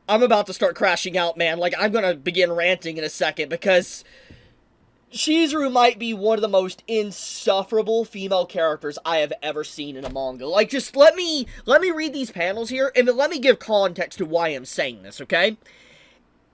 I'm about to start crashing out, man. Like, I'm gonna begin ranting in a second, because Chizuru might be one of the most insufferable female characters I have ever seen in a manga. Like, just let me read these panels here, and then let me give context to why I'm saying this, okay?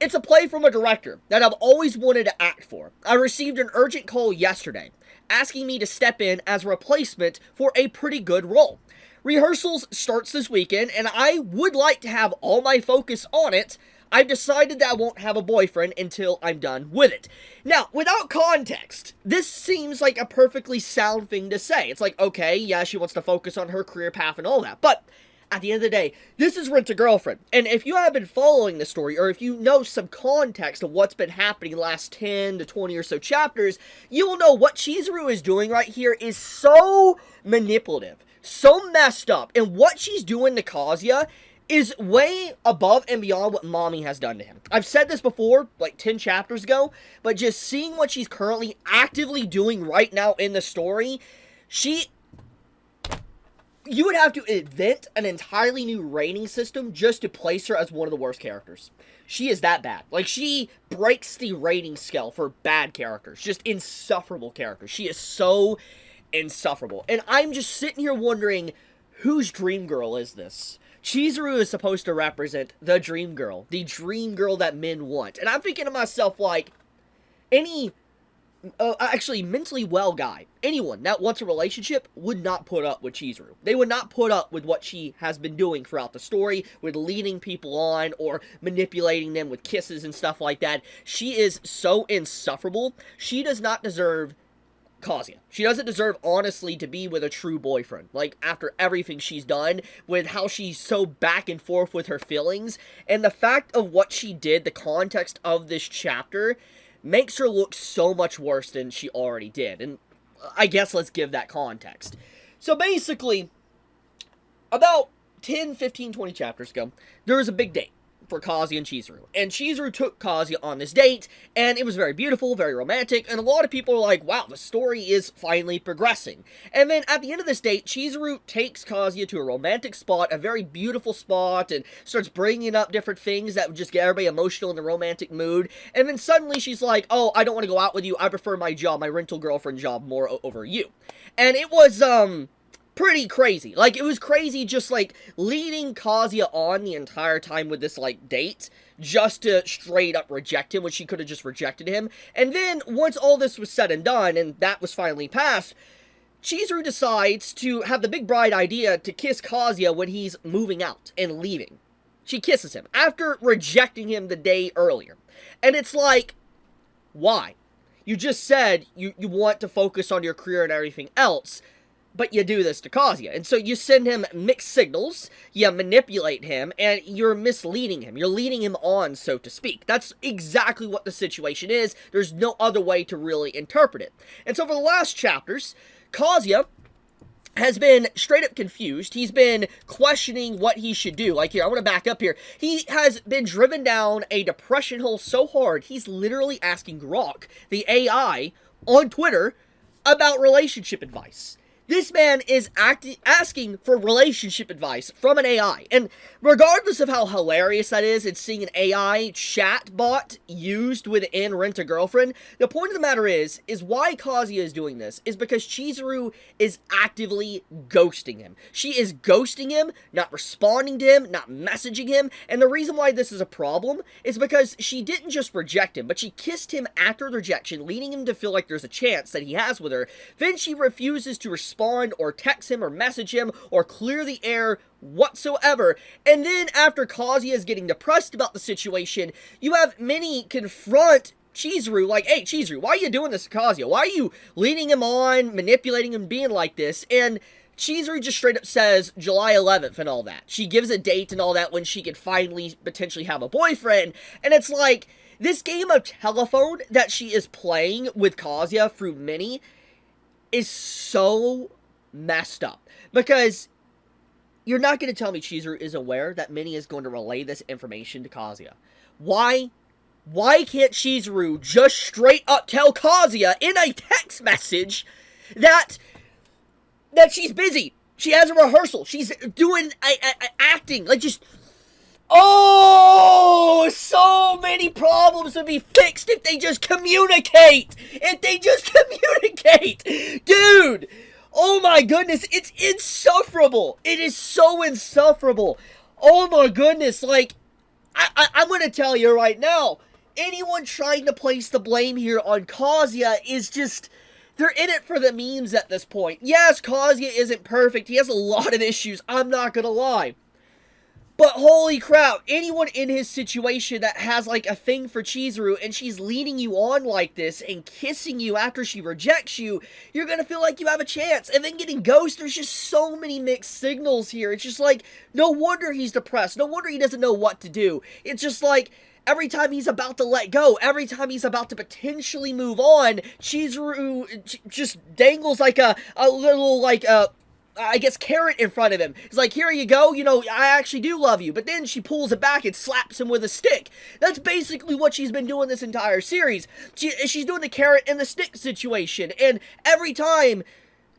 It's a play from a director that I've always wanted to act for. I received an urgent call yesterday, asking me to step in as a replacement for a pretty good role. Rehearsals starts this weekend, and I would like to have all my focus on it. I've decided that I won't have a boyfriend until I'm done with it. Now, without context, this seems like a perfectly sound thing to say. It's like, okay, yeah, she wants to focus on her career path and all that, but at the end of the day, this is Rent-A-Girlfriend, and if you have been following the story, or if you know some context of what's been happening the last 10 to 20 or so chapters, you will know what Chizuru is doing right here is so manipulative, so messed up, and what she's doing to Kazuya is way above and beyond what Mami has done to him. I've said this before, like 10 chapters ago, but just seeing what she's currently actively doing right now in the story, you would have to invent an entirely new rating system just to place her as one of the worst characters. She is that bad. Like, she breaks the rating scale for bad characters. Just insufferable characters. She is so insufferable. And I'm just sitting here wondering, whose dream girl is this? Chizuru is supposed to represent the dream girl that men want. And I'm thinking to myself, like, any actually mentally well guy, anyone that wants a relationship would not put up with Chizuru. They would not put up with what she has been doing throughout the story, with leading people on or manipulating them with kisses and stuff like that. She is so insufferable. She does not deserve Kazuya. She doesn't deserve, honestly, to be with a true boyfriend. Like, after everything she's done, with how she's so back and forth with her feelings, and the fact of what she did, the context of this chapter, makes her look so much worse than she already did. And I guess let's give that context. So basically, about 10, 15, 20 chapters ago, there was a big date for Kazuya and Chizuru. And Chizuru took Kazuya on this date, and it was very beautiful, very romantic, and a lot of people are like, wow, the story is finally progressing. And then at the end of this date, Chizuru takes Kazuya to a romantic spot, a very beautiful spot, and starts bringing up different things that would just get everybody emotional in the romantic mood. And then suddenly she's like, oh, I don't want to go out with you, I prefer my job, my rental girlfriend job more over you. And it was, pretty crazy. Like, it was crazy just, like, leading Kazuya on the entire time with this, like, date, just to straight up reject him when she could have just rejected him. And then, once all this was said and done, and that was finally passed, Chizuru decides to have the big bright idea to kiss Kazuya when he's moving out and leaving. She kisses him, after rejecting him the day earlier. And it's like, why? You just said you want to focus on your career and everything else, but you do this to Kazuya. And so you send him mixed signals, you manipulate him, and you're misleading him. You're leading him on, so to speak. That's exactly what the situation is. There's no other way to really interpret it. And so for the last chapters, Kazuya has been straight up confused. He's been questioning what he should do. Like, here, I want to back up here. He has been driven down a depression hole so hard, he's literally asking Grok, the AI, on Twitter, about relationship advice. This man is asking for relationship advice from an AI. And regardless of how hilarious that is, it's seeing an AI chatbot used within Rent-A-Girlfriend, the point of the matter is why Kazuya is doing this is because Chizuru is actively ghosting him. She is ghosting him, not responding to him, not messaging him, and the reason why this is a problem is because she didn't just reject him, but she kissed him after the rejection, leading him to feel like there's a chance that he has with her. Then she refuses to respond or text him or message him or clear the air whatsoever. And then after Kazuya is getting depressed about the situation, you have Mini confront Chizuru like, hey Chizuru, why are you doing this to Kazuya? Why are you leading him on, manipulating him, being like this? And Chizuru just straight up says July 11th and all that. She gives a date and all that when she could finally potentially have a boyfriend. And it's like, this game of telephone that she is playing with Kazuya through Mini is so messed up, because you're not going to tell me Chizuru is aware that Mini is going to relay this information to Kazuya. Why can't Chizuru just straight up tell Kazuya in a text message that she's busy, she has a rehearsal, she's doing acting, like, just, oh many problems would be fixed if they just communicate. If they just communicate. Dude. Oh my goodness. It's insufferable. It is so insufferable. Oh my goodness. Like, I'm going to tell you right now. Anyone trying to place the blame here on Kazuya is just... They're in it for the memes at this point. Yes, Kazuya isn't perfect. He has a lot of issues. I'm not gonna lie. But holy crap, anyone in his situation that has like a thing for Chizuru and she's leading you on like this and kissing you after she rejects you, you're gonna feel like you have a chance. And then getting ghosted, there's just so many mixed signals here. It's just like, no wonder he's depressed. No wonder he doesn't know what to do. It's just like... Every time he's about to let go, every time he's about to potentially move on, Chizuru just dangles like a little, like, I guess, carrot in front of him. It's like, here you go, you know, I actually do love you. But then she pulls it back and slaps him with a stick. That's basically what she's been doing this entire series. She's doing the carrot and the stick situation. And every time...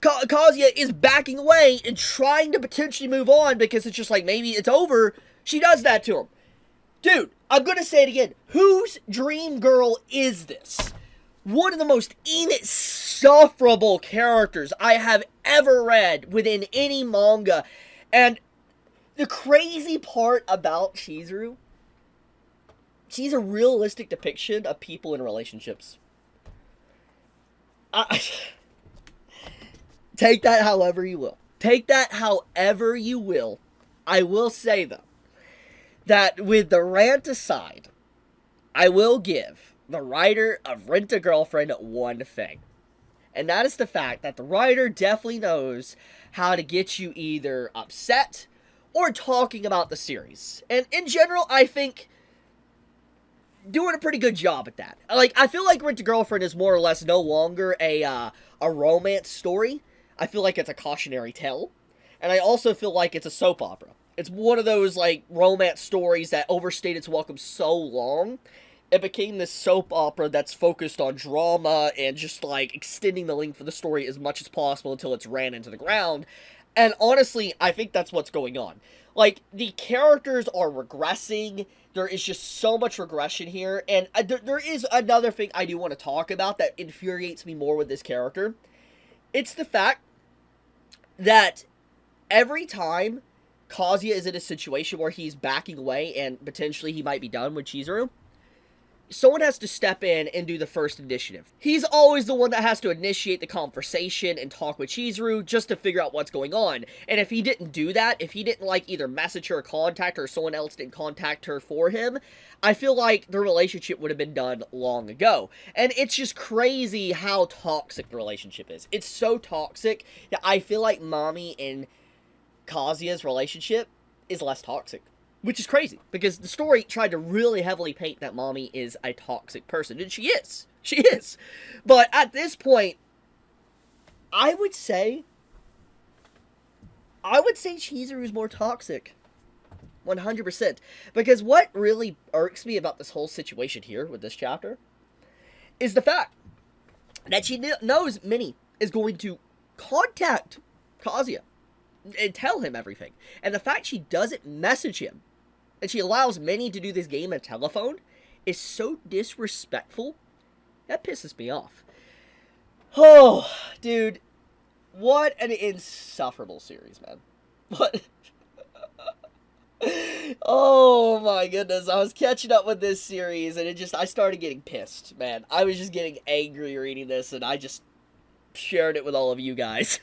Kazuya is backing away and trying to potentially move on because it's just like, maybe it's over, she does that to him. Dude, I'm going to say it again. Whose dream girl is this? One of the most insufferable characters I have ever read within any manga. And the crazy part about Chizuru, she's a realistic depiction of people in relationships. Take that however you will. Take that however you will. I will say, though, that with the rant aside, I will give the writer of Rent-A-Girlfriend one thing. And that is the fact that the writer definitely knows how to get you either upset or talking about the series. And in general, I think doing a pretty good job at that. Like, I feel like Rent-A-Girlfriend is more or less no longer a romance story. I feel like it's a cautionary tale. And I also feel like it's a soap opera. It's one of those, like, romance stories that overstayed its welcome so long, it became this soap opera that's focused on drama and just, like, extending the length of the story as much as possible until it's ran into the ground. And honestly, I think that's what's going on. Like, the characters are regressing. There is just so much regression here. And there is another thing I do want to talk about that infuriates me more with this character. It's the fact that every time Kazuya is in a situation where he's backing away and potentially he might be done with Chizuru, someone has to step in and do the first initiative. He's always the one that has to initiate the conversation and talk with Chizuru just to figure out what's going on. And if he didn't do that, if he didn't, like, either message her or contact her, or someone else didn't contact her for him, I feel like the relationship would have been done long ago. And it's just crazy how toxic the relationship is. It's so toxic that I feel like Mami and Kazuya's relationship is less toxic, which is crazy because the story tried to really heavily paint that Mami is a toxic person, and she is, but at this point, I would say Chizuru is more toxic, 100%, because what really irks me about this whole situation here with this chapter is the fact that she knows Mini is going to contact Kazuya and tell him everything. And the fact she doesn't message him, and she allows Mini to do this game on telephone, is so disrespectful. That pisses me off. Oh, dude. What an insufferable series, man. What? Oh my goodness. I was catching up with this series, and I started getting pissed, man. I was just getting angry reading this, and I just shared it with all of you guys.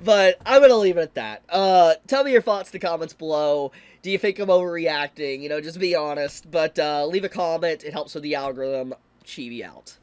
But I'm gonna leave it at that. Tell me your thoughts in the comments below. Do you think I'm overreacting? You know, just be honest. But leave a comment. It helps with the algorithm. Chibi out.